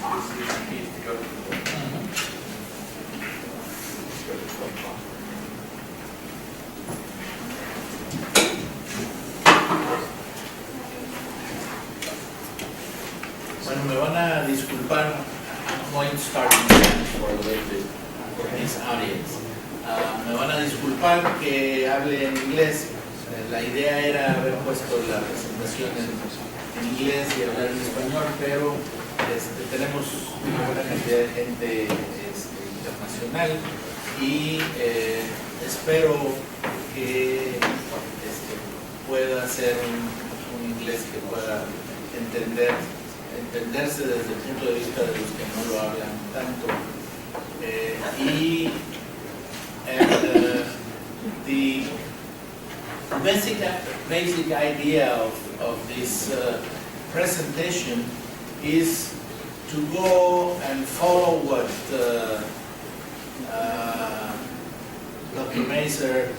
Bueno, me van a disculpar. I'm going to start in Spanish for a little bit for this audience. Me van a disculpar que hable en inglés. La idea era haber puesto la presentación en inglés y hablar en español, pero tenemos una buena cantidad de gente internacional y espero que pueda ser un inglés que pueda entenderse desde el punto de vista de los que no lo hablan tanto. The basic idea of this presentation is to go and follow what Dr. Mazer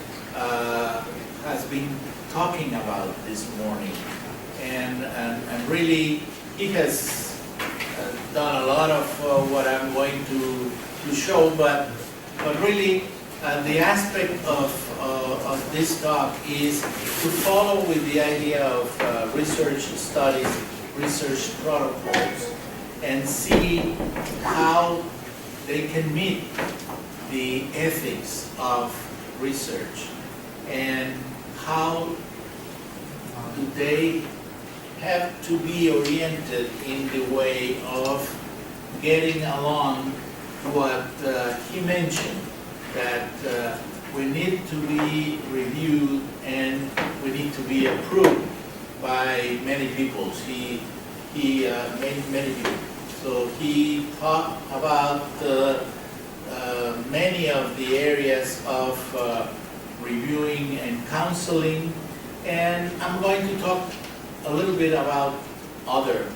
has been talking about this morning. And really, he has done a lot of what I'm going to show, but really the aspect of this talk is to follow with the idea of research studies, research protocols, and see how they can meet the ethics of research and how do they have to be oriented in the way of getting along what he mentioned, that we need to be reviewed and we need to be approved by many people. He many people. So he talked about many of the areas of reviewing and counseling, and I'm going to talk a little bit about other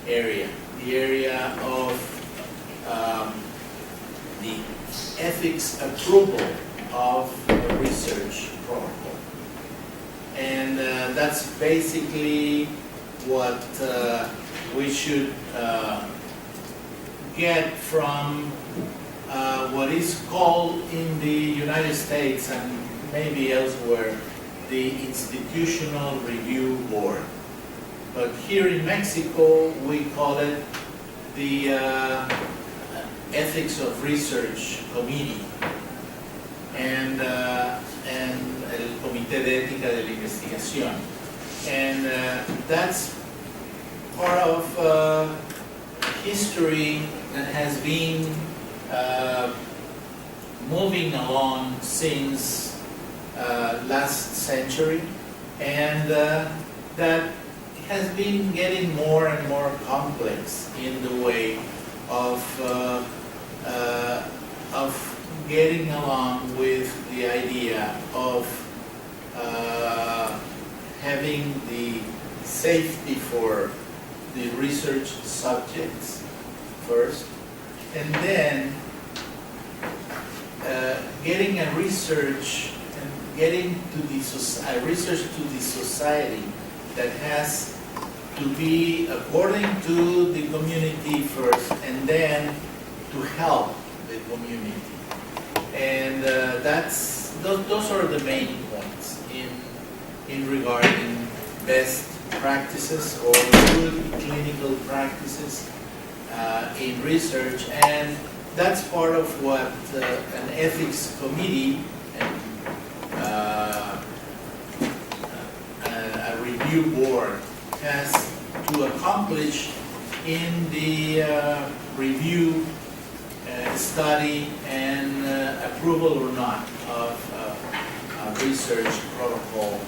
area, the area of the ethics approval of a research protocol. And that's basically what we should get from what is called in the United States and maybe elsewhere the Institutional Review Board. But here in Mexico we call it the Ethics of Research Committee and el Comité de Ética de la Investigación. And that's part of history that has been moving along since last century, and that has been getting more and more complex in the way of getting along with the idea of having the safety for the research subjects first, and then getting a research and getting to the research to the society that has to be according to the community first, and then to help the community. And those are the main points in regarding best practices or good clinical practices in research, and that's part of what an ethics committee and a review board has to accomplish in the review, study, and approval or not of a research protocol,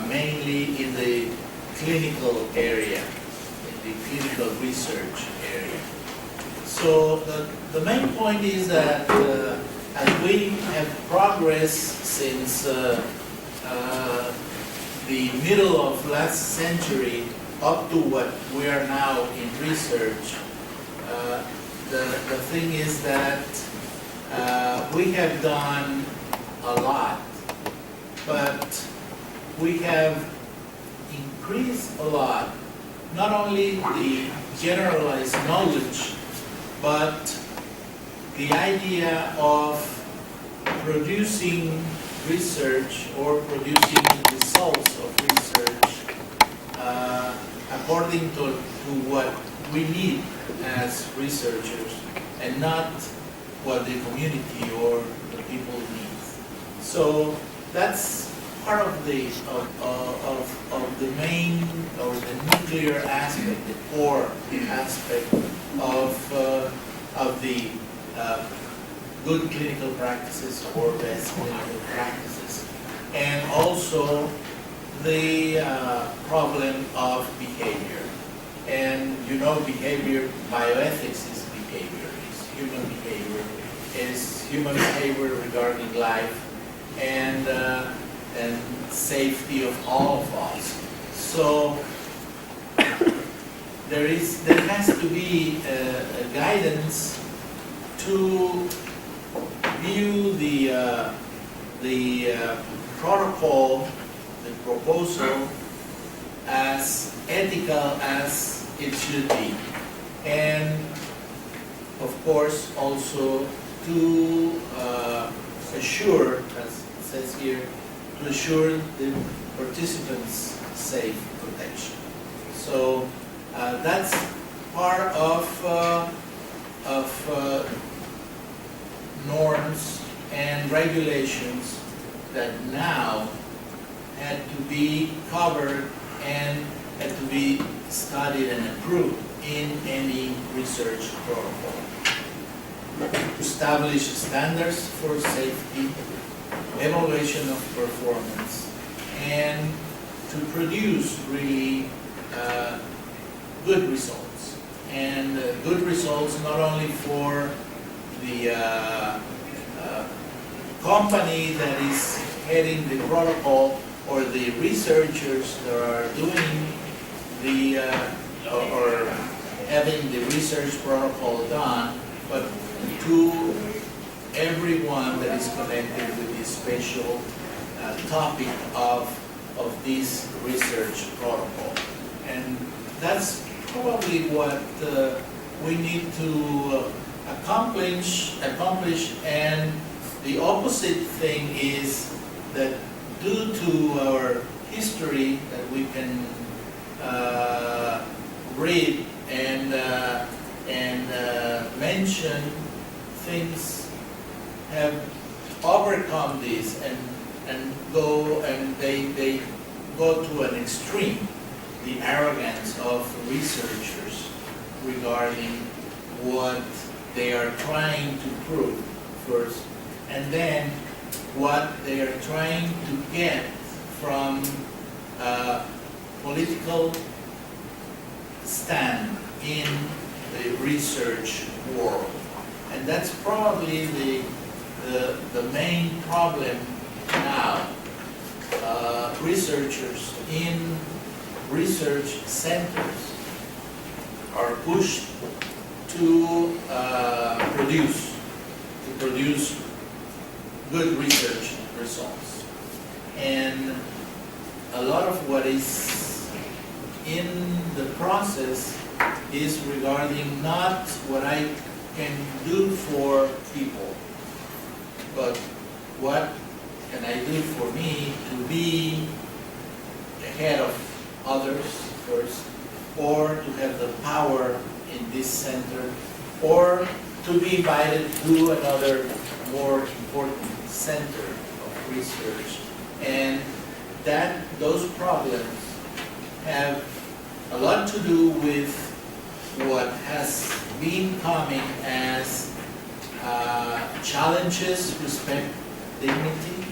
mainly in the clinical area, in the clinical research area. So the main point is that as we have progressed since the middle of last century up to what we are now in research, the thing is that we have done a lot, but we have increased a lot, not only the generalized knowledge, but the idea of producing research or producing results of research according to what we need as researchers and not what the community or the people need. So that's part of the main or the nuclear aspect, the core aspect of the good clinical practices or best clinical practices, and also the problem of behavior. And you know, behavior, bioethics is behavior, is human behavior regarding life and safety of all of us. So there has to be a guidance to view the protocol, the proposal, as ethical as it should be, and of course also to assure, as it says here, to assure the participants' safe protection. So that's part of norms and regulations that now had to be covered and had to be studied and approved in any research protocol. To establish standards for safety, evaluation of performance, and to produce really good results. And good results not only for the company that is heading the protocol or the researchers that are doing the or having the research protocol done, but to everyone that is connected with this special topic of this research protocol. And that's probably what we need to accomplish, and the opposite thing is that due to our history that we can read and mention, things have overcome this and they go to an extreme, the arrogance of researchers regarding what they are trying to prove first, and then what they are trying to get from a political stand in the research world. And that's probably the main problem now. Researchers in research centers are pushed to produce good research results. And a lot of what is in the process is regarding not what I can do for people, but what can I do for me to be ahead of others first, or to have the power in this center, or to be invited to another more important center of research. And those problems have a lot to do with what has been coming as challenges, respect, dignity,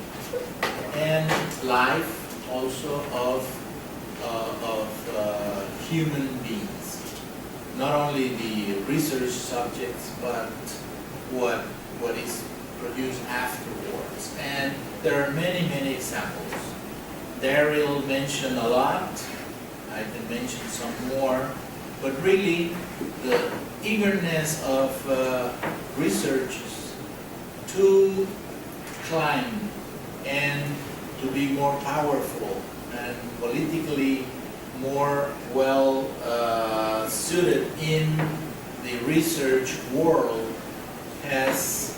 and life also of human beings. Not only the research subjects, but what is produced afterwards. And there are many, many examples. Daryl mentioned a lot. I can mention some more. But really, the eagerness of researchers to climb and to be more powerful and politically more well suited in the research world has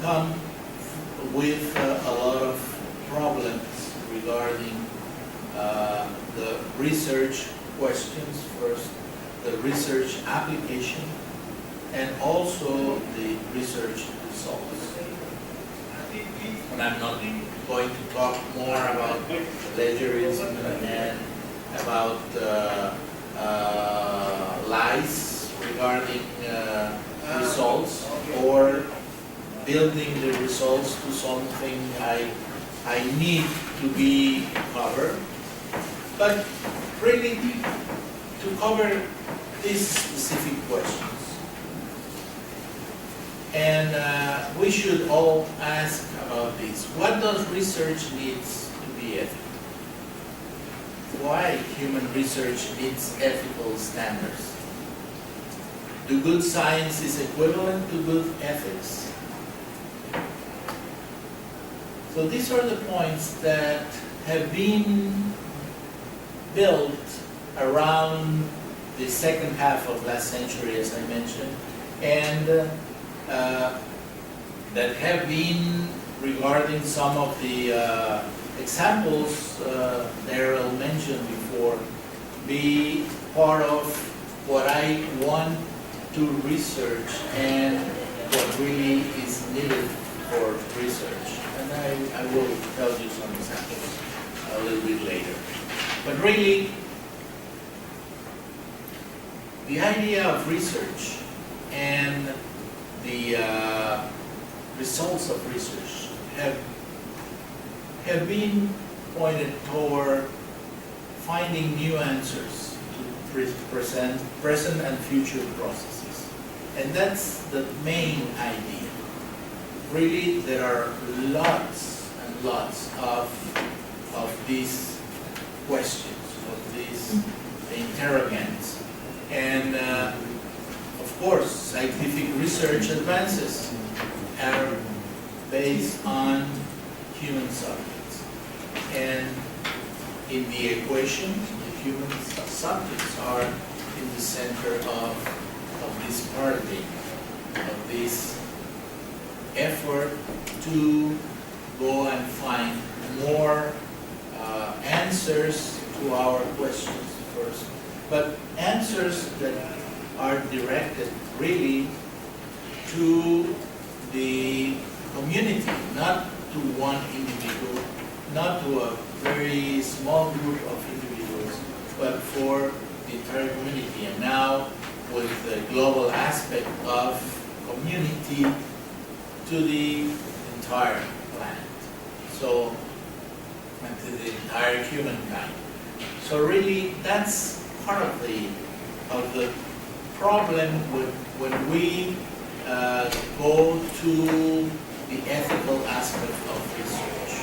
come with a lot of problems regarding the research questions first, the research application, and also the research results. And I'm not going to talk more about plagiarism and about lies regarding results or building the results to something I need to be covered, but really to cover these specific questions. And we should all ask about this. What does research needs to be ethical? Why human research needs ethical standards? Do good science is equivalent to good ethics? So these are the points that have been built around the second half of last century, as I mentioned, and that have been, regarding some of the examples Daryl mentioned before, be part of what I want to research and what really is needed for research. And I will tell you some examples a little bit later. But really, the idea of research and the results of research have been pointed toward finding new answers to present and future processes. And that's the main idea. Really, there are lots and lots of these questions, of these interrogants. And of course, scientific research advances are based on human subjects. And in the equation, the human subjects are in the center of this paradigm, of this effort to go and find more answers to our questions first, but answers that are directed really to the community, not to one individual, not to a very small group of individuals, but for the entire community. And now with the global aspect of community to the entire planet, so, and to the entire humankind. So really, that's part of the problem when we go to the ethical aspect of research.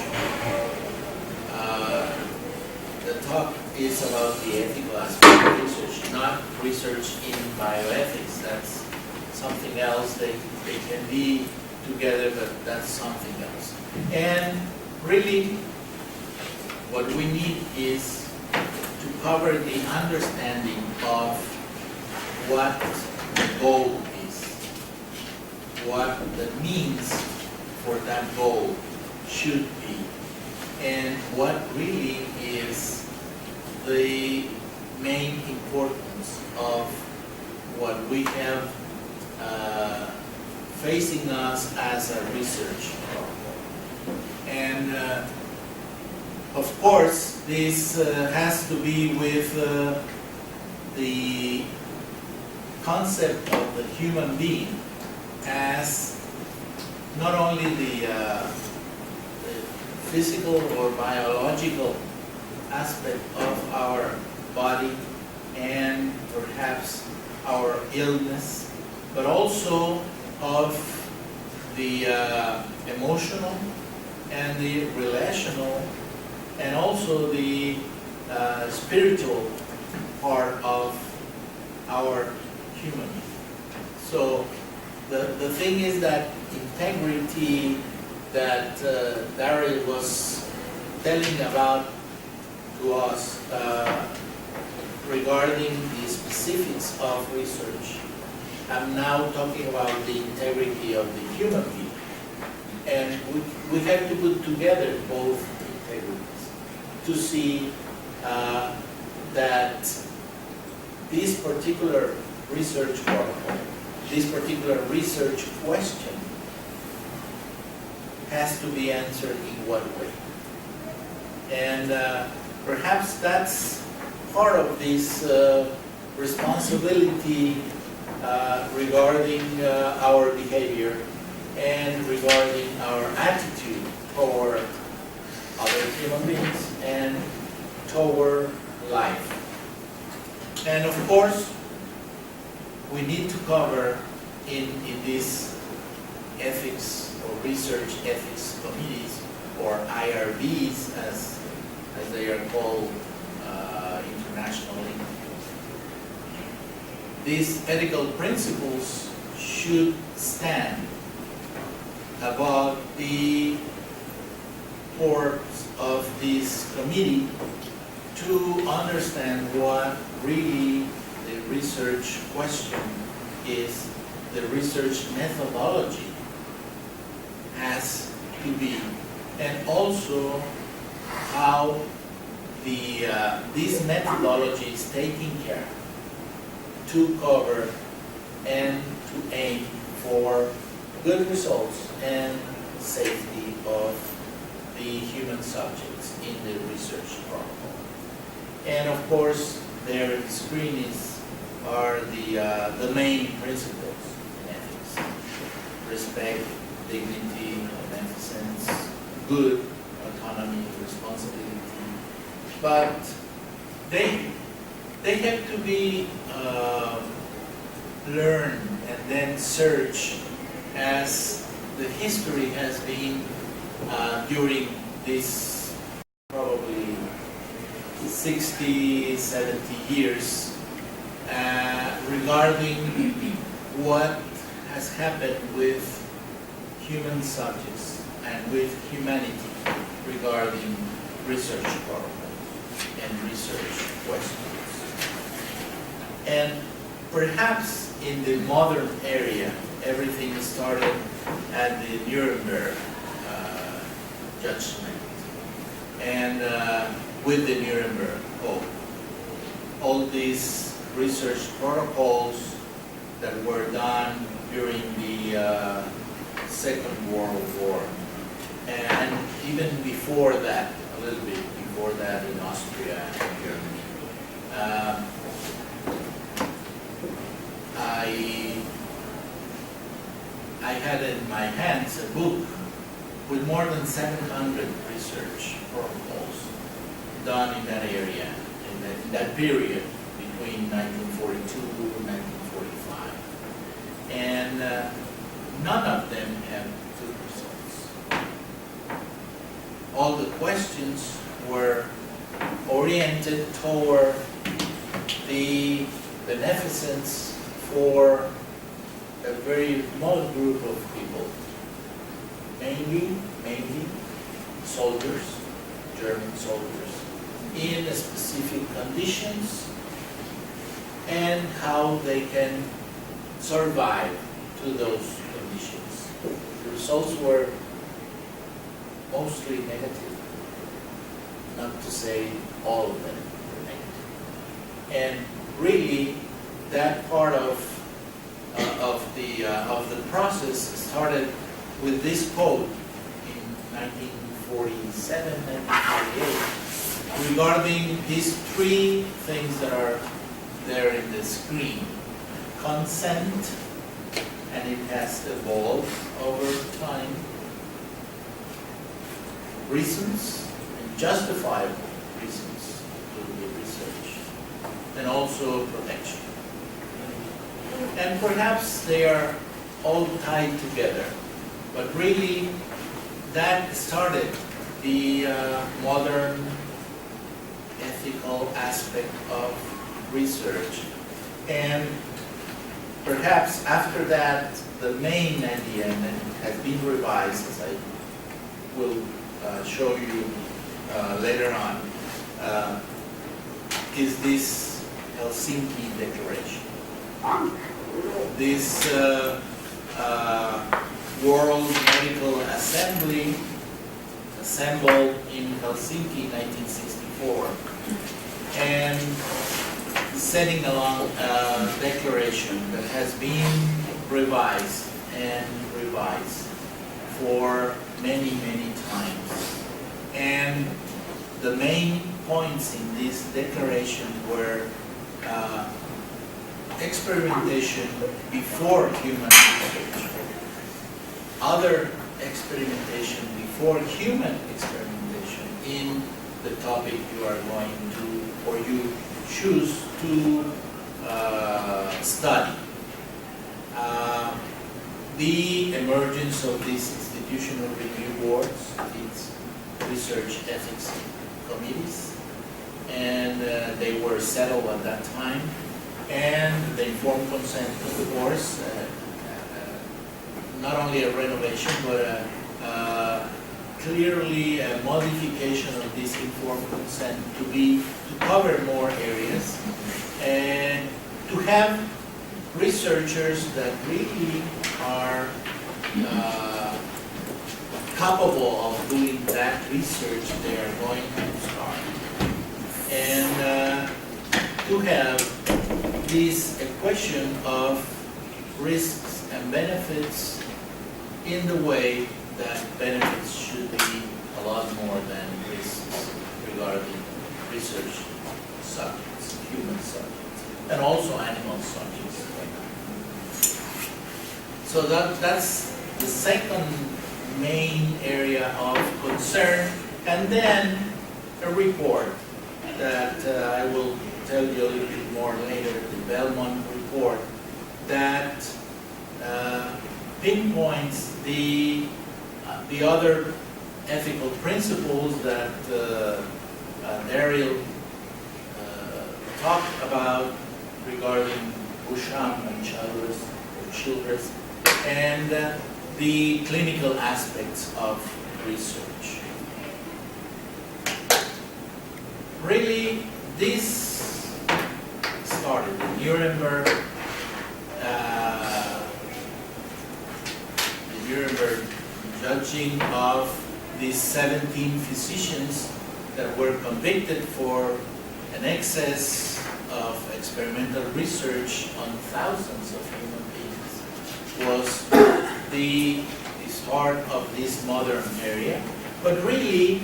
The talk is about the ethical aspect of research, not research in bioethics. That's something else. They can be together, but that's something else. And really, what we need is to cover the understanding of what the goal is, what the means for that goal should be, and what really is the main importance of what we have facing us as a research problem. And of course, this has to be with the concept of the human being as not only the physical or biological aspect of our body and perhaps our illness, but also of the emotional and the relational and also the spiritual part of our human. So the thing is that integrity that Daryl was telling about to us regarding the specifics of research, I'm now talking about the integrity of the human being. And we have to put together both integrities to see that this particular research protocol, this particular research question has to be answered in what way. And perhaps that's part of this responsibility regarding our behavior and regarding our attitude toward other human beings and toward life. And of course, we need to cover in these ethics or research ethics committees, or IRBs as they are called internationally. These ethical principles should stand above the purpose of this committee to understand what really the research question is, the research methodology has to be, and also how this methodology is taking care to cover and to aim for good results and safety of the human subjects in the research protocol. And of course, there in the screen are the main principles in ethics: respect, dignity, beneficence, good, autonomy, responsibility. But they have to be learned and then searched as the history has been during this probably 60, 70 years regarding what has happened with human subjects and with humanity regarding research protocols and research questions. And perhaps in the modern area, everything started at the Nuremberg judgment. And with the Nuremberg Code, all these research protocols that were done during the Second World War, and even before that, a little bit before that in Austria and Germany. I had in my hands a book with more than 700 research protocols done in that area, in that period between 1942 and 1945. And none of them have good results. All the questions were oriented toward the beneficence for a very small group of people, mainly soldiers, German soldiers, in specific conditions, and how they can survive to those conditions. The results were mostly negative, not to say all of them were negative. And really, that part of the process started with this code in 1947, 1948, regarding these three things that are there in the screen. Consent, and it has evolved over time. Reasons, and justifiable reasons to the research, and also protection. And perhaps they are all tied together, but really that started the modern ethical aspect of research. And perhaps after that, the main idea, and it has been revised, as I will show you later on, is this Helsinki Declaration. This World Medical Assembly assembled in Helsinki in 1964 and setting along a declaration that has been revised and revised for many, many times. And the main points in this declaration were experimentation before human research, other experimentation before human experimentation in the topic you are going to, or you choose to study. The emergence of these institutional review boards, its research ethics committees, and they were settled at that time. And the informed consent, of course, not only a renovation, but clearly a modification of this informed consent to cover more areas and to have researchers that really are capable of doing that research they are going to start. And to have this equation of risks and benefits in the way that benefits should be a lot more than risks regarding research subjects, human subjects, and also animal subjects. So that's the second main area of concern, and then a report that I will tell you a little bit more later, the Belmont Report, that pinpoints the other ethical principles that Daryl talked about regarding Busham and Childress, and the clinical aspects of research. Really, this started in Nuremberg. The Nuremberg judging of these 17 physicians that were convicted for an excess of experimental research on thousands of human beings was the start of this modern area. But really,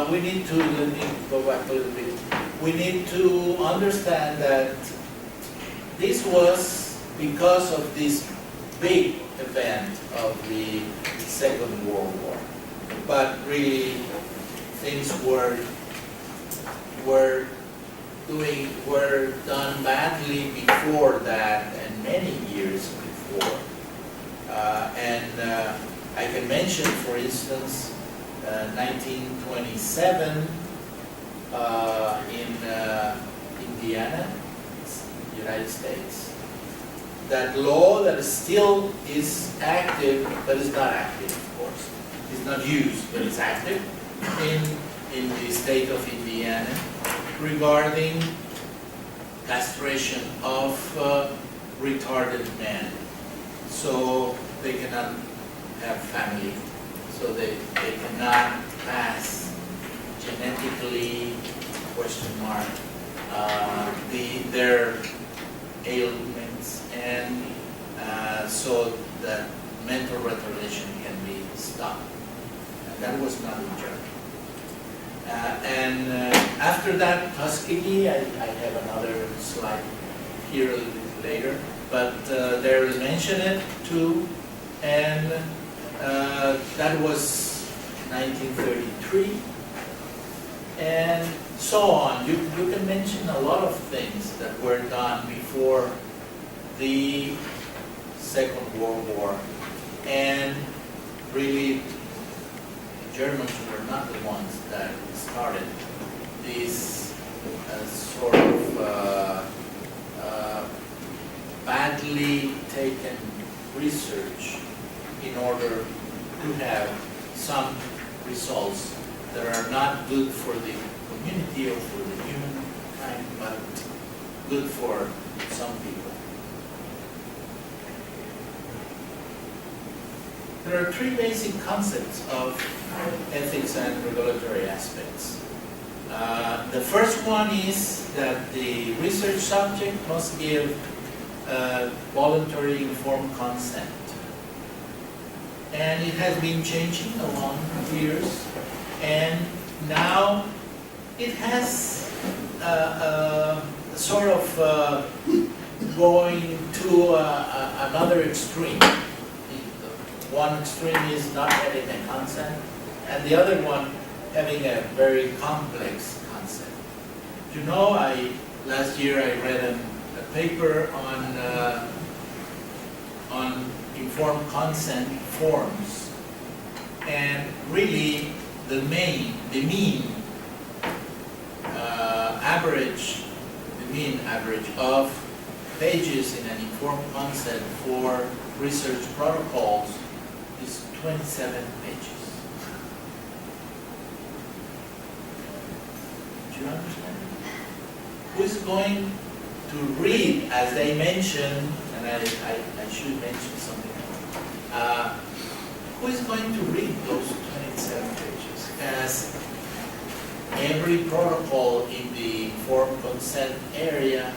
we need to, let me go back a little bit, we need to understand that this was because of this big event of the Second World War. But really, things were done badly before that and many years before. I can mention, for instance, 1927 in Indiana, United States, that law that still is active, but is not active, of course. It's not used, but it's active in the state of Indiana regarding castration of retarded men. So they cannot have family, so they cannot pass genetically, their ailments, and so that mental retardation can be stopped. And that was not in Germany. After that, Tuskegee, I have another slide here a little bit later, but there is mention it too, and that was 1933, and so on. You can mention a lot of things that were done before the Second World War, and really the Germans were not the ones that started this sort of badly taken research in order to have some results that are not good for the community or for the humankind, but good for some people. There are three basic concepts of ethics and regulatory aspects. The first one is that the research subject must give voluntary informed consent. And it has been changing along years, and now it has sort of going to another extreme. One extreme is not having a consent, and the other one having a very complex concept. You know, last year I read a paper on informed consent forms, and really the mean average of pages in an informed consent for research protocols is 27 pages. Do you understand? Who is going to read, as they mentioned, and I should mention something else, who is going to read those 27 pages? As every protocol in the informed consent area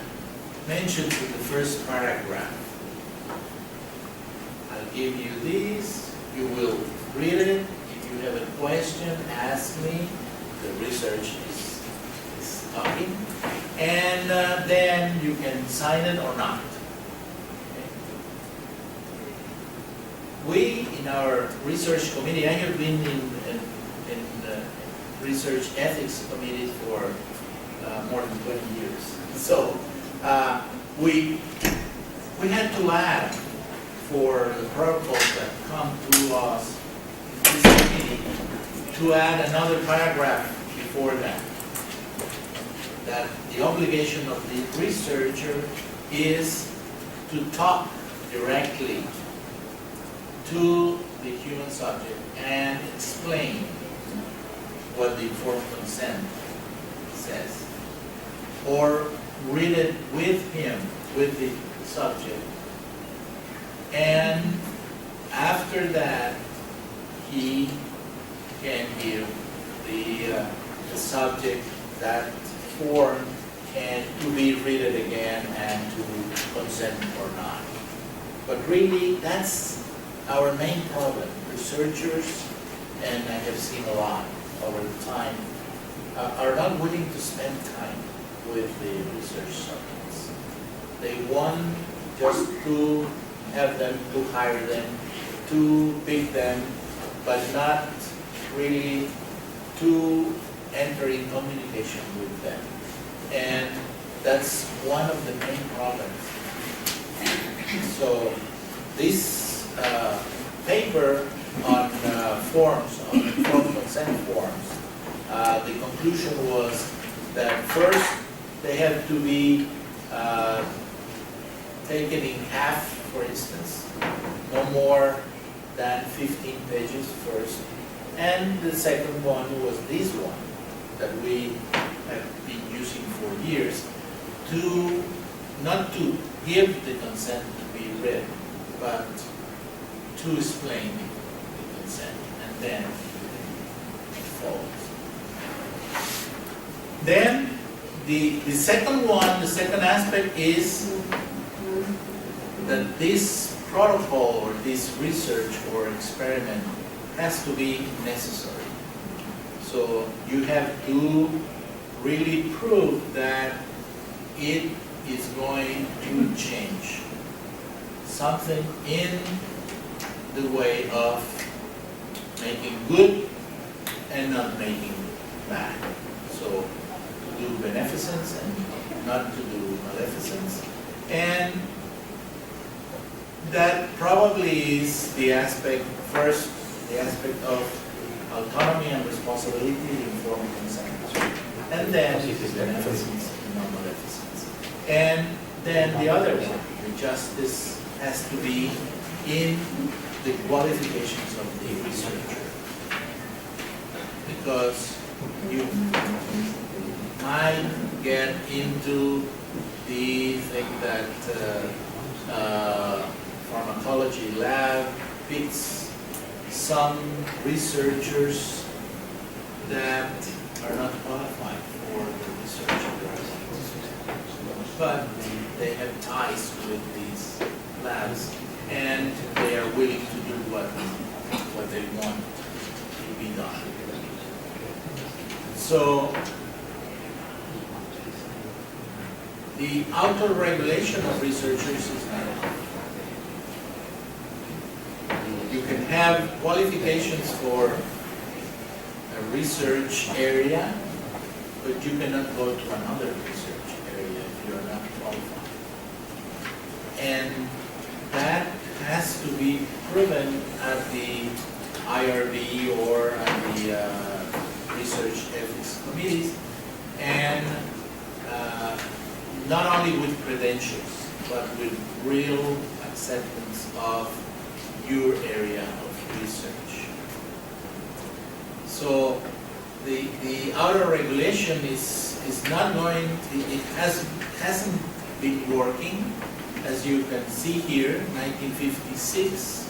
mentions in the first paragraph. I'll give you these, you will read it. If you have a question, ask me. The research is talking. And then you can sign it or not. Okay. We, in our research committee, I have been in research ethics committee for more than 20 years. So we had to add for the protocols that come to us in this committee to add another paragraph before that. That the obligation of the researcher is to talk directly to the human subject and explain what the informed consent says, or read it with him, with the subject, and after that he can give the subject that form and to be read it again and to consent or not. But really, that's our main problem. Researchers, and I have seen a lot over the time, are not willing to spend time with the research subjects. They want just to have them, to hire them, to pick them, but not really to enter in communication with them. And that's one of the main problems. So this paper on forms, on informed consent forms, the conclusion was that first they have to be taken in half, for instance, no more than 15 pages first. And the second one was this one that we have been using for years, to not to give the consent to be read, but to explain the consent, and then it follows. Then the second one, the second aspect is that this protocol or this research or experiment has to be necessary. So you have to really prove that it is going to change something in the way of making good and not making bad. So to do beneficence and not to do maleficence. And that probably is the aspect, first, the aspect of autonomy and responsibility in informed consent. And then beneficence and non-maleficence. And then the other one, the justice has to be in the qualifications of the researcher. Because you might get into they think that pharmacology lab picks some researchers that are not qualified for the research, but they have ties with these labs and they are willing to do what they want to be done. So the auto-regulation of researchers is not enough. You can have qualifications for a research area, but you cannot go to another research area if you are not qualified. And that has to be proven at the IRB or at the research ethics committees, and not only with credentials, but with real acceptance of your area of research. So the outer regulation is not going, it hasn't been working. As you can see here, 1956,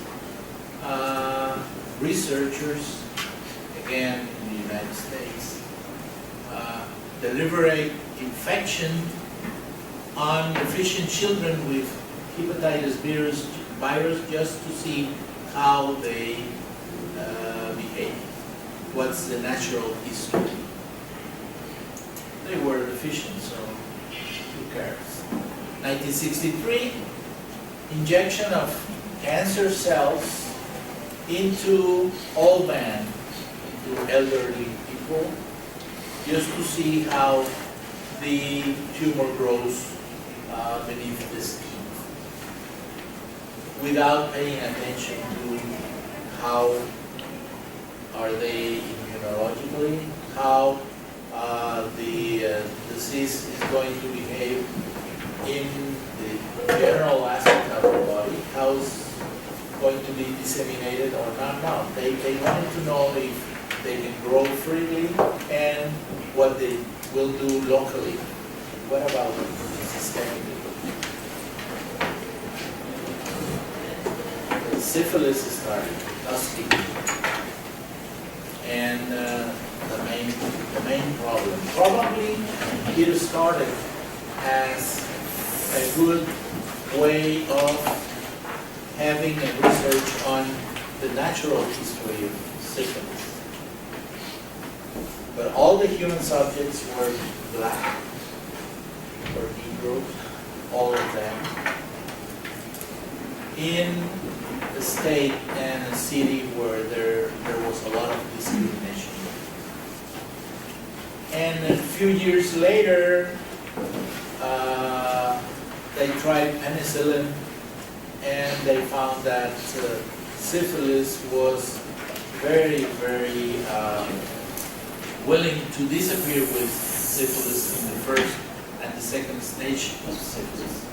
researchers, again in the United States, deliberate infection on deficient children with hepatitis virus just to see how they behave. What's the natural history? They were deficient, so who cares? 1963, injection of cancer cells into old men, into elderly people, just to see how the tumor grows beneath the skin, without paying attention to how are they immunologically, how the disease is going to behave in the general aspect of the body, how it's going to be disseminated or not. No, they wanted to know if they can grow freely and what they will do locally. What about systemically? Syphilis started, Tuskegee, and the main problem. Probably it started as a good way of having a research on the natural history of syphilis. But all the human subjects were black, or Negro, all of them, in a state and a city where there was a lot of discrimination. And a few years later, they tried penicillin, and they found that syphilis was very, very willing to disappear with syphilis in the first and the second stage of syphilis.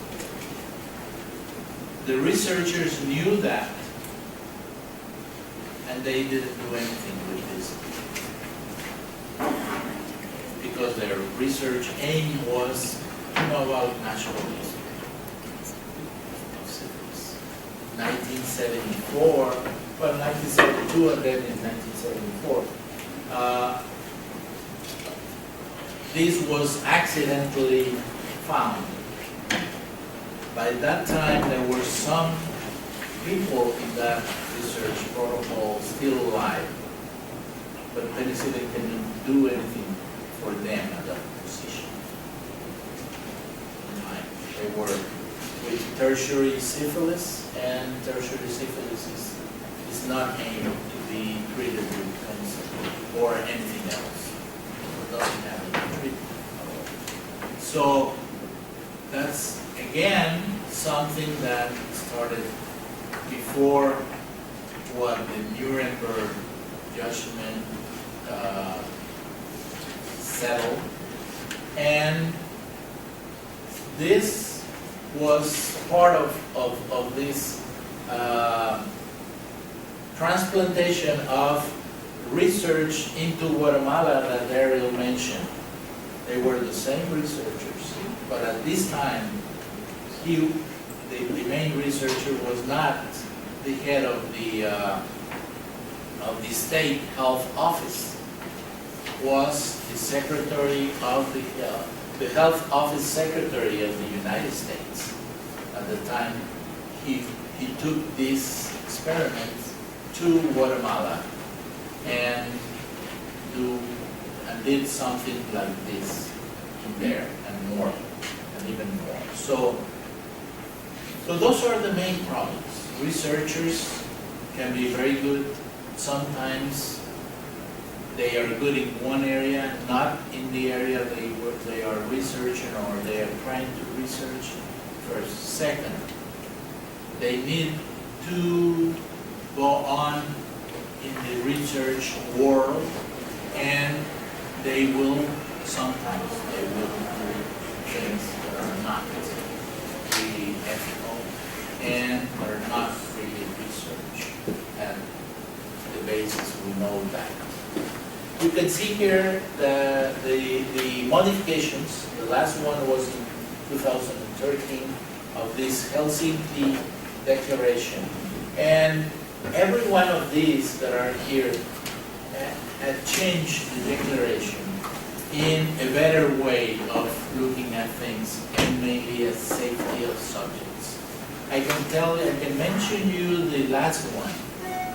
The researchers knew that, and they didn't do anything with this, because their research aim was to know about natural history of syphilis. 1974, well, 1972, and then in 1974, this was accidentally found. By that time, there were some people in that research protocol still alive, but penicillin didn't do anything for them at that position. They were with tertiary syphilis, and tertiary syphilis is not aimed to be treated with penicillin or anything else. It doesn't have any treatment at all. So that's, again, something that started before what the Nuremberg judgment settled. And this was part of this transplantation of research into Guatemala that Ariel mentioned. They were the same researchers but at this time, the main researcher was not the head of the state health office, was the secretary of the health office secretary of the United States. At the time, he took these experiments to Guatemala and did something like this in there and more, and even more. So those are the main problems. Researchers can be very good. Sometimes they are good in one area, not in the area they are researching or they are trying to research. First. Second, they need to go on in the research world, and sometimes they will do things that are not really ethical and are not really research. And the basis, we know that. You can see here the modifications. The last one was in 2013 of this Helsinki Declaration. And every one of these that are here had changed the declaration in a better way of looking at things, and mainly as safety of subjects. I can mention you the last one,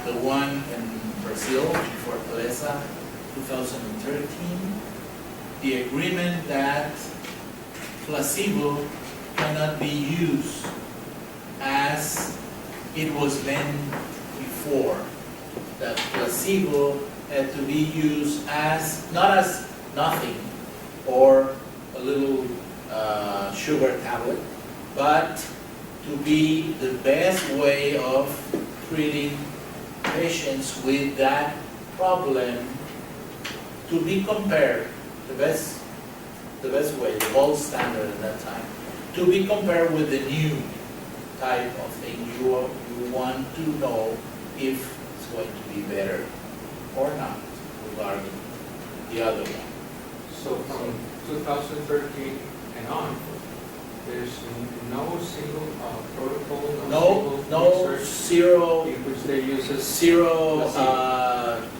the one in Brazil, Fortaleza, 2013, the agreement that placebo cannot be used as it was meant before. That placebo had to be used as, not as nothing or a little sugar tablet, but to be the best way of treating patients with that problem, to be compared, the best way, the gold standard at that time, to be compared with the new type of thing. You want to know if it's going to be better or not regarding the other one. So from 2013 and on, there's no single protocol, no research zero, in which they use zero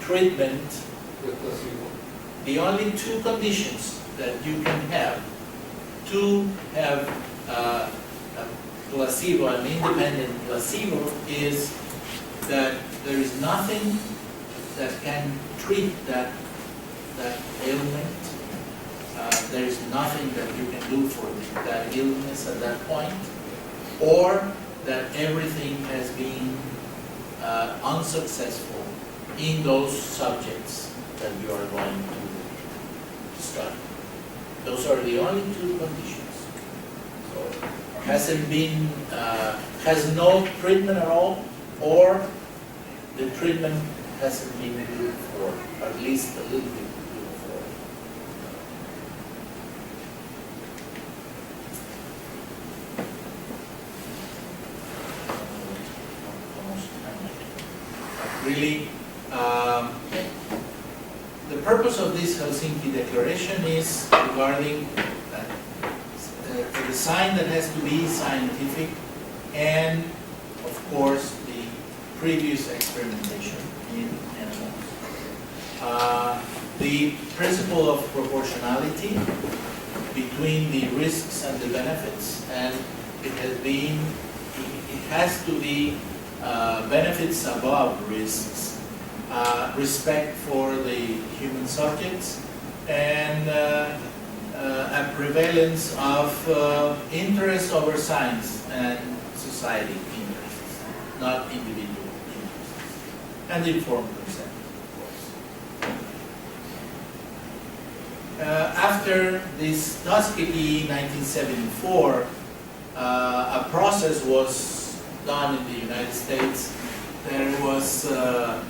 treatment. with placebo. The only two conditions that you can have to have a placebo, an independent placebo, is that there is nothing that can treat that ailment. There is nothing that you can do for that illness at that point, or that everything has been unsuccessful in those subjects that you are going to study. Those are the only two conditions. So hasn't been, has no treatment at all, or the treatment hasn't been good for, at least a little bit good for. Really, the purpose of this Helsinki Declaration is regarding a design that has to be scientific, and of course the previous experimentation in animals. The principle of proportionality between the risks and the benefits, and it has to be benefits above risks, respect for the human subjects, and a prevalence of interest over science and society interests, not individual interests, and informed consent, of course. After this Tuskegee 1974, a process was done in the United States. There was the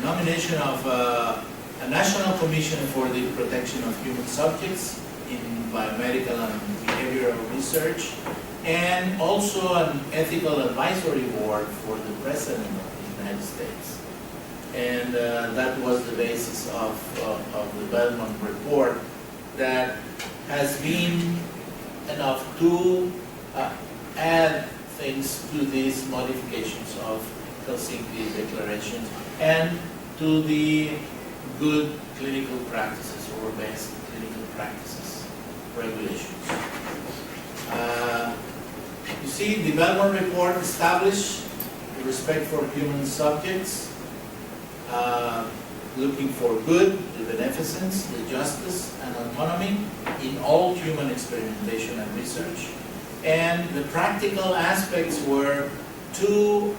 nomination of a National Commission for the Protection of Human Subjects in Biomedical and Behavioral Research, and also an Ethical Advisory Board for the President of the United States. And that was the basis of the Belmont Report that has been enough to add things to these modifications of Helsinki declarations and to the good clinical practices or best clinical practices regulations. You see, the Belmont Report established respect for human subjects, looking for good, the beneficence, the justice, and autonomy in all human experimentation and research. And the practical aspects were to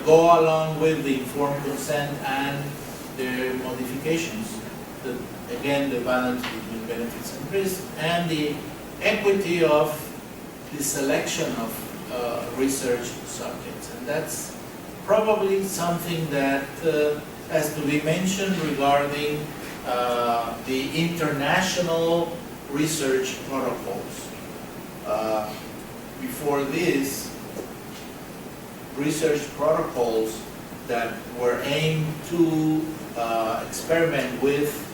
go along with the informed consent and the modifications. Again, the balance between benefits and risks, and the equity of the selection of research subjects. And that's probably something that has to be mentioned regarding the international research protocols. Before this, research protocols that were aimed to experiment with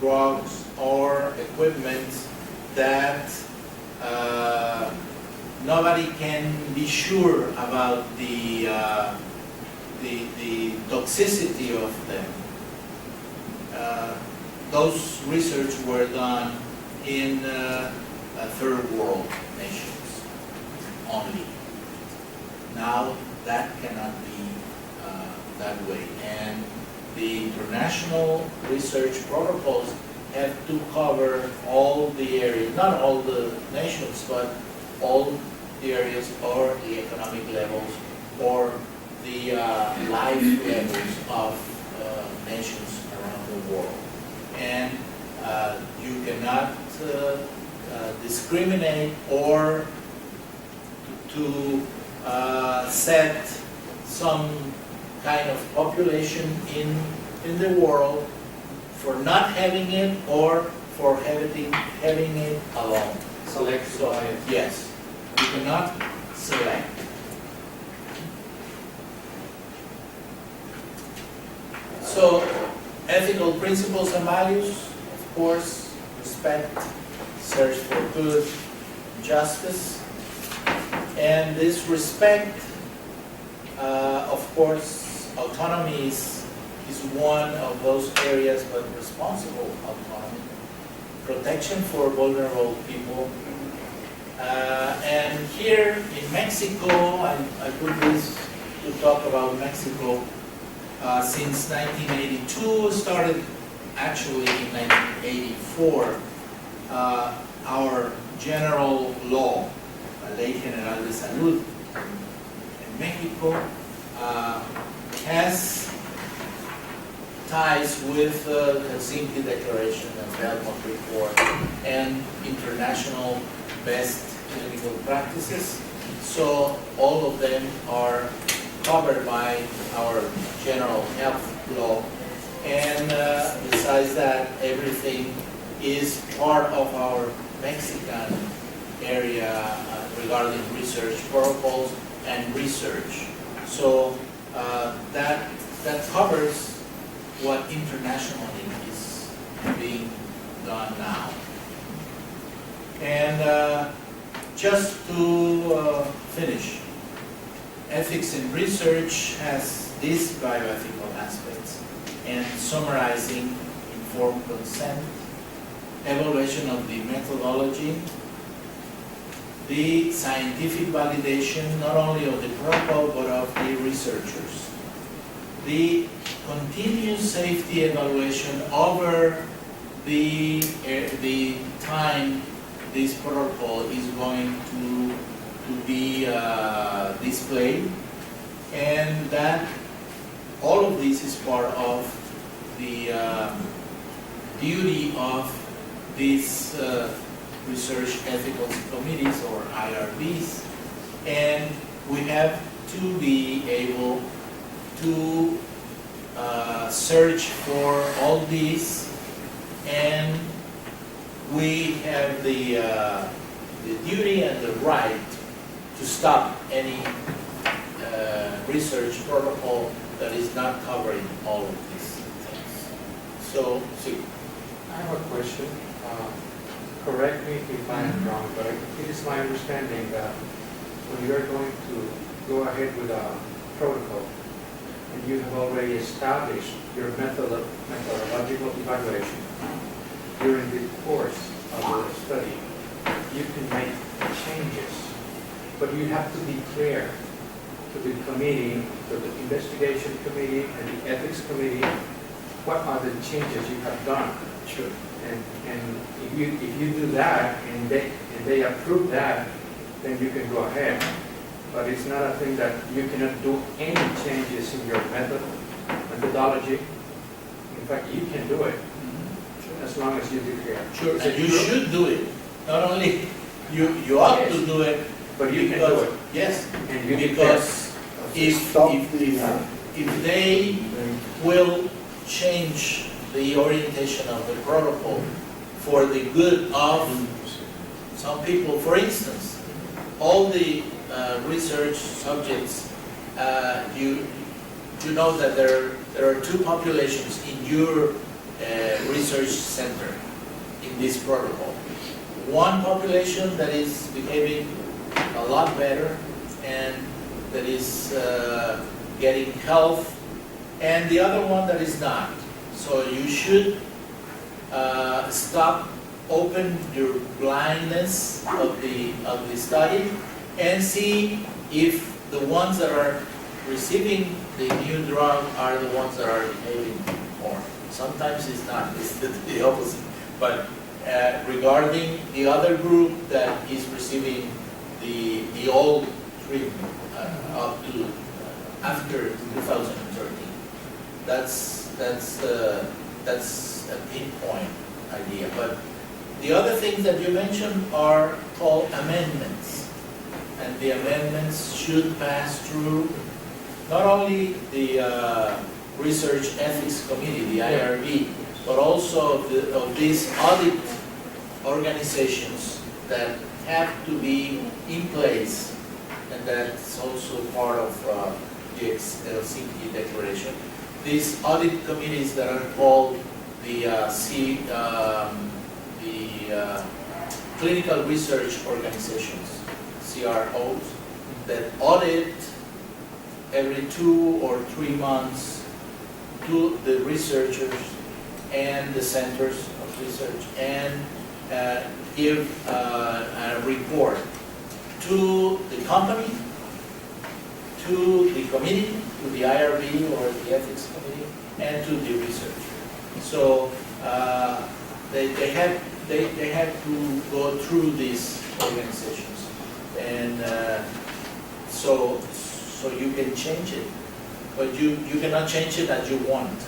drugs or equipment that nobody can be sure about the toxicity of them. Those research were done in third world nations only. Now that cannot be that way, and the international research protocols have to cover all the areas, not all the nations, but all the areas or the economic levels or the life levels of nations around the world. And you cannot discriminate or to set some kind of population in the world for not having it or for having it alone. Select So, yes, you cannot select. So, ethical principles and values, of course, respect, search for good, justice, and this respect, of course, autonomy is one of those areas, but responsible autonomy, protection for vulnerable people. And here in Mexico, I put this to talk about Mexico. Since 1982, started actually in 1984, our general law, la Ley General de Salud in Mexico, has ties with the Helsinki Declaration and Belmont Report and international best clinical practices. So all of them are covered by our general health law. And besides that, everything is part of our Mexican area regarding research protocols and research. So that covers what internationally is being done now. And just to finish, ethics in research has these bioethical aspects, and summarizing informed consent, evaluation of the methodology, the scientific validation not only of the protocol but of the researchers, the continuous safety evaluation over the time this protocol is going to be displayed, and that all of this is part of the duty of these research ethical committees or IRBs, and we have to be able to search for all these, and we have the duty and the right to stop any research protocol that is not covering all of these things. So, see. I have a question. correct me if I am wrong, but it is my understanding that when you are going to go ahead with a protocol and you have already established your methodological evaluation during the course of the study, you can make changes, but you have to declare to the committee, to the investigation committee and the ethics committee, what are the changes you have done. Sure. And if you do that and they approve that, then you can go ahead. But it's not a thing that you cannot do any changes in your methodology. In fact, you can do it as long as you declare. Sure, and you should do it. Not only you ought to do it, but you can do it. Yes, And you because if they will change the orientation of the protocol for the good of some people, for instance, all the research subjects, you know that there are two populations in your research center in this protocol. One population that is behaving a lot better and that is getting health, and the other one that is not. So you should stop, open your blindness of the study and see if the ones that are receiving the new drug are the ones that are behaving more. Sometimes it's not, it's the opposite. But regarding the other group that is receiving the old treatment up to after 2013, that's a pinpoint idea. But the other things that you mentioned are called amendments, and the amendments should pass through not only the Research Ethics Committee, the IRB, but also of these audit organizations that have to be in place, and that's also part of the Helsinki Declaration. These audit committees that are called the clinical research organizations, CROs, that audit every 2 or 3 months to the researchers and the centers of research, and give a report to the company, to the committee, to the IRB or the ethics committee, and to the researcher. So they have to go through these organizations, and so you can change it, but you cannot change it as you want.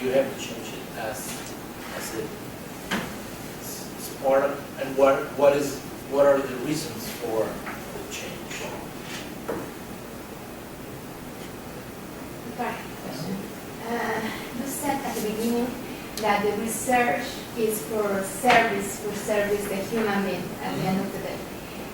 You have to change it as it's part of, and what are the reasons for the change? Correct question. You said at the beginning that the research is for service the human being at the end of the day.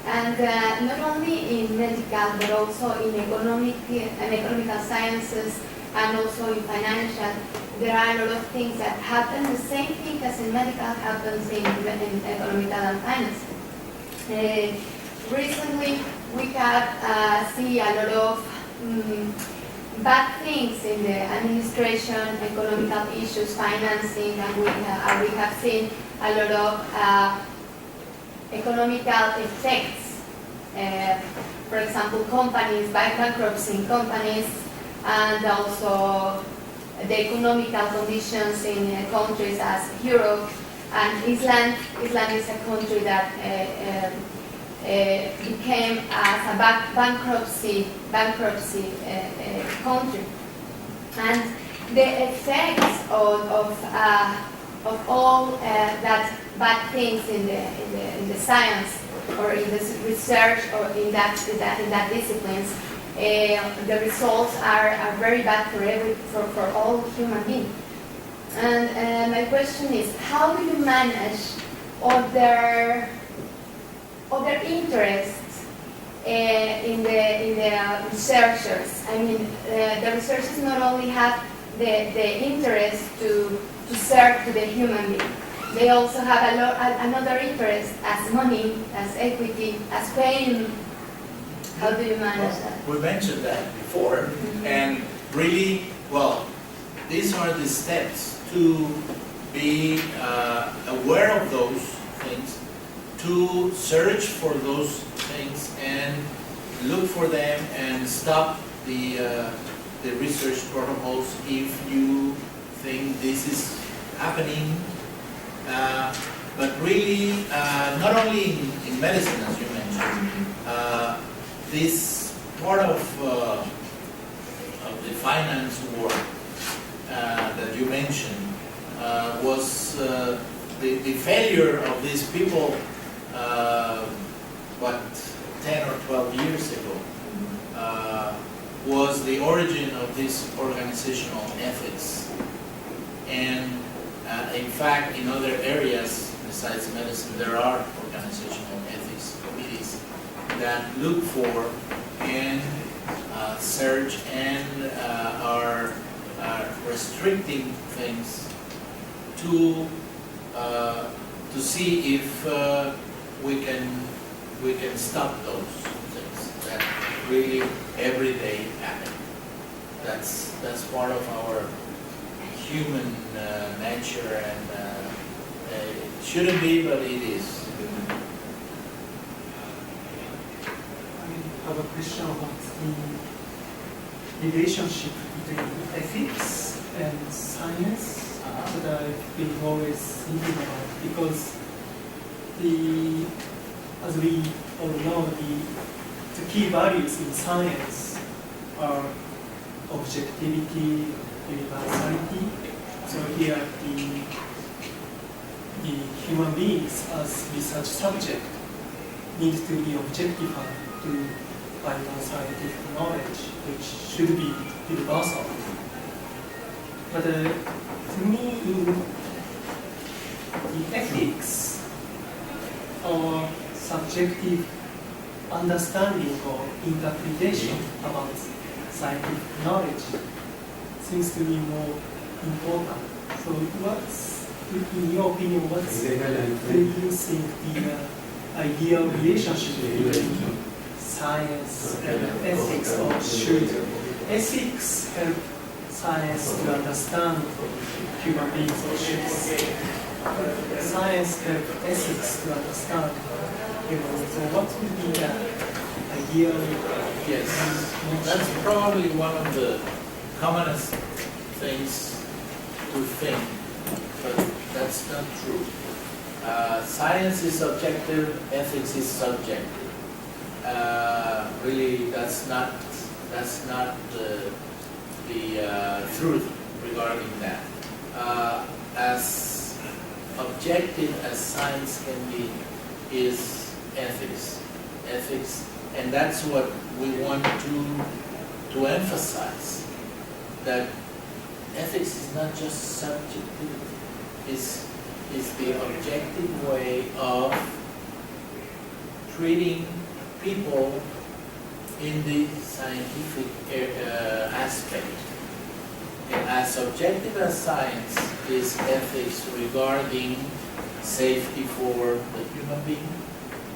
And not only in medical, but also in economical sciences, and also in financial, there are a lot of things that happen. The same thing as in medical happens in economical and finance. Recently, we have seen a lot of bad things in the administration, economical issues, financing, and we have seen a lot of economical effects. For example, companies, bankruptcy companies, and also the economical conditions in countries as Europe and Iceland. Iceland is a country that became as a bankruptcy country, and the effects of all that bad things in the science or in the research or in that disciplines, the results are very bad for all human beings. And my question is, how do you manage other interests in the researchers? I mean, the researchers not only have the interest to serve to the human being, they also have another interest as money, as equity, as fame. How do you manage that? We mentioned that before, and really, well, these are the steps to be aware of those things, to search for those things and look for them and stop the research protocols if you think this is happening. But really, not only in medicine, as you mentioned, this part of the finance work that you mentioned was the failure of these people, 10 or 12 years ago, was the origin of this organizational ethics. And in fact, in other areas besides medicine, there are organizational ethics committees that look for and search and are restricting things to see if we can stop those things that really every day happen. That's part of our human nature, and it shouldn't be, but it is. I have a question about the relationship between ethics and science that I've been always thinking about, because as we all know, the key values in science are objectivity, universality. So here the human beings as research subject need to be objectified to final scientific knowledge, which should be universal. But to me, in the ethics or subjective understanding or interpretation about scientific knowledge seems to be more important. So in your opinion, do you think the ideal relationship between science and ethics, or should ethics help science to understand human beings, or should science help ethics to understand human beings? So what would be the ideal? Yes, that's probably one of the commonest things to think, but that's not true. Science is objective, ethics is subjective. Really, that's not the truth regarding that. As objective as science can be is ethics, and that's what we want to emphasize. That ethics is not just subjectivity; is the objective way of treating people in the scientific aspect. And as objective as science is ethics regarding safety for the human being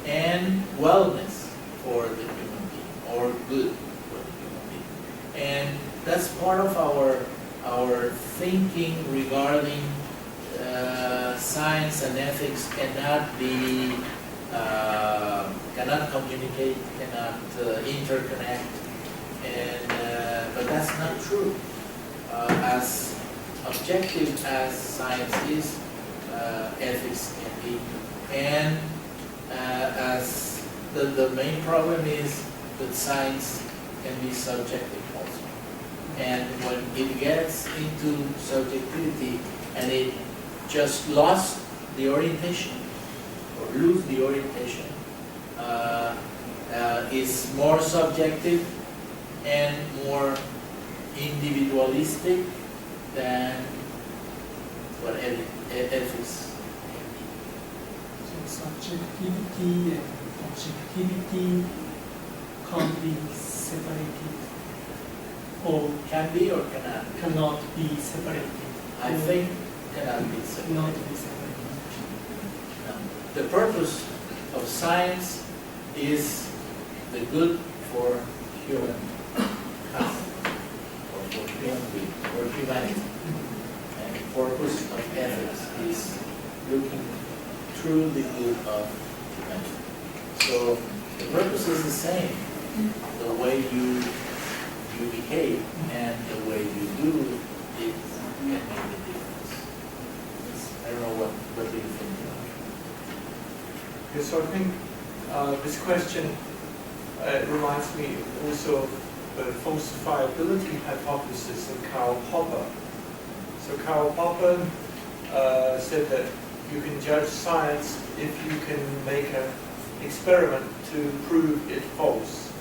and wellness for the human being, or good for the human being. And that's part of our thinking regarding science and ethics cannot communicate, cannot interconnect, but that's not true. As objective as science is, ethics can be, and as the main problem is that science can be subjective also. And when it gets into subjectivity and it just lost the orientation or lose the orientation, is more subjective and more individualistic than what ethics can be. So subjectivity and objectivity can't be separated, or Can be or cannot? cannot be separated. I think cannot be separated. Not be separated. the purpose of science is the good for human health, or for human being, for humanity. And the purpose of ethics is looking through the good of humanity. So the purpose is the same. The way you behave and the way you do it can make a difference. I don't know what do you think? Yes, so I think this question reminds me also of the falsifiability hypothesis in Karl Popper. So Karl Popper said that you can judge science if you can make an experiment to prove it false.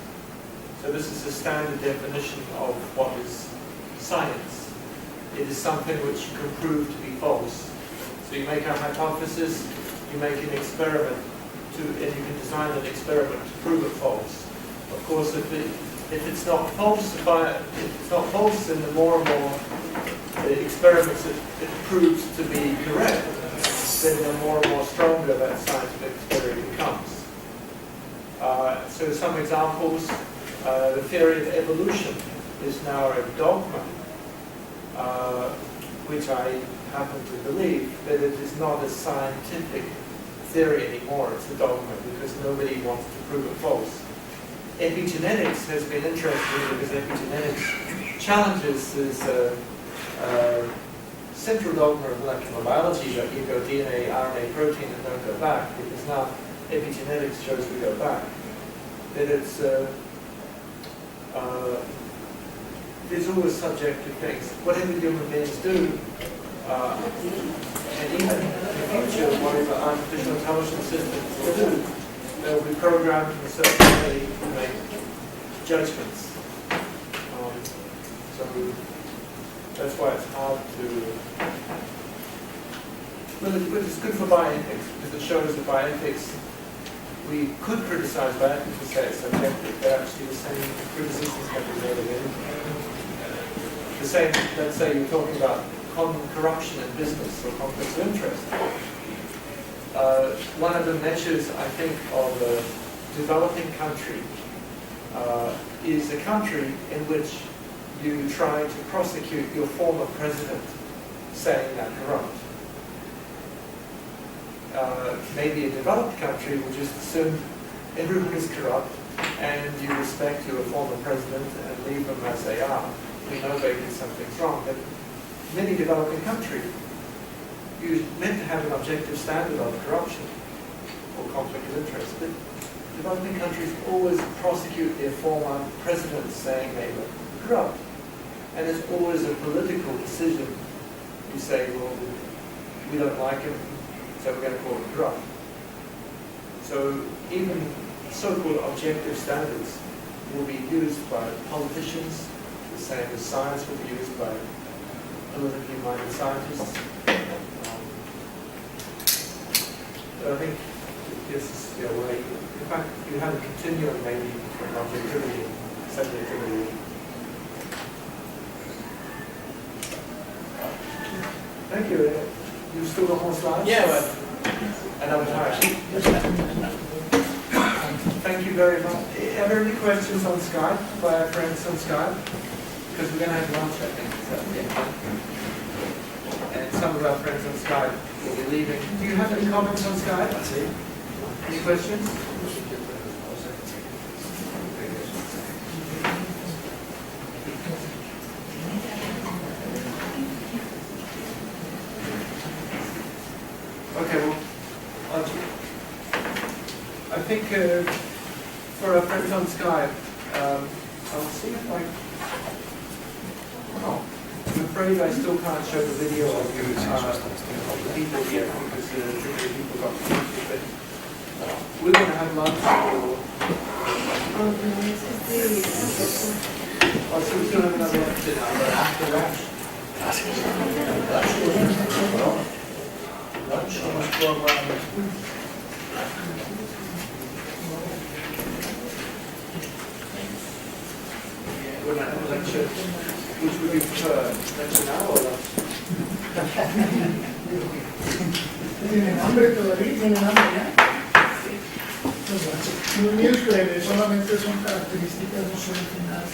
So this is a standard definition of what is science. It is something which you can prove to be false. So you make a hypothesis, you make an experiment, and you can design an experiment to prove it false. Of course, if it's not false, then the more and more experiments it proves to be correct, then the more and more stronger that scientific theory becomes. So some examples, the theory of evolution is now a dogma, which I happen to believe that it is not a scientific theory anymore, it's a dogma, because nobody wants to prove it false. Epigenetics has been interesting because epigenetics challenges this central dogma of molecular biology that you go DNA, RNA, protein, and don't go back, because now epigenetics shows we go back. That it's always subjective things. Whatever human beings do, and even in the future, whatever artificial intelligence systems will do, they will be programmed in a certain way to make judgments. So that's why it's hard to. Well, it's good for bioethics because it shows that bioethics, we could criticize bioethics and say it's subjective, but actually the same criticisms can be made of anything. The same, let's say you're talking about corruption in business or conflicts of interest. One of the measures, I think, of a developing country is a country in which you try to prosecute your former president saying that corrupt. Maybe a developed country will just assume everyone is corrupt and you respect your former president and leave them as they are. We know maybe something's wrong, but many developing countries, you're meant to have an objective standard of corruption or conflict of interest, but developing countries always prosecute their former presidents saying they were corrupt. And it's always a political decision. You say, well, we don't like him, so we're going to call him corrupt. So even so-called objective standards will be used by politicians, the same as science will be used by politically minded scientists. So I think this is the way. In fact, you have a continuum maybe between objectivity and subjectivity. Thank you. You still got more slides? Yeah, but And I'm tired. Thank you very much. Are there any questions on Skype by our friends on Skype? Because we're going to have lunch, I think. And some of our friends on Skype will be leaving. Do you have any comments on Skype? Any questions? Okay, well, I think for our friends on Skype, I'll see if I. Oh, I'm afraid I still can't show the video of you of the people here because too many people got confused. But we're going to have lunch. Oh, so we're still have another lunch dinner, but after lunch. lunch program. We're going to have a lecture. Which would you prefer, lecture now or lunch? ¿Tienen hambre todavía? ¿Tienen hambre ya? Los míos que solamente son características, no son finales.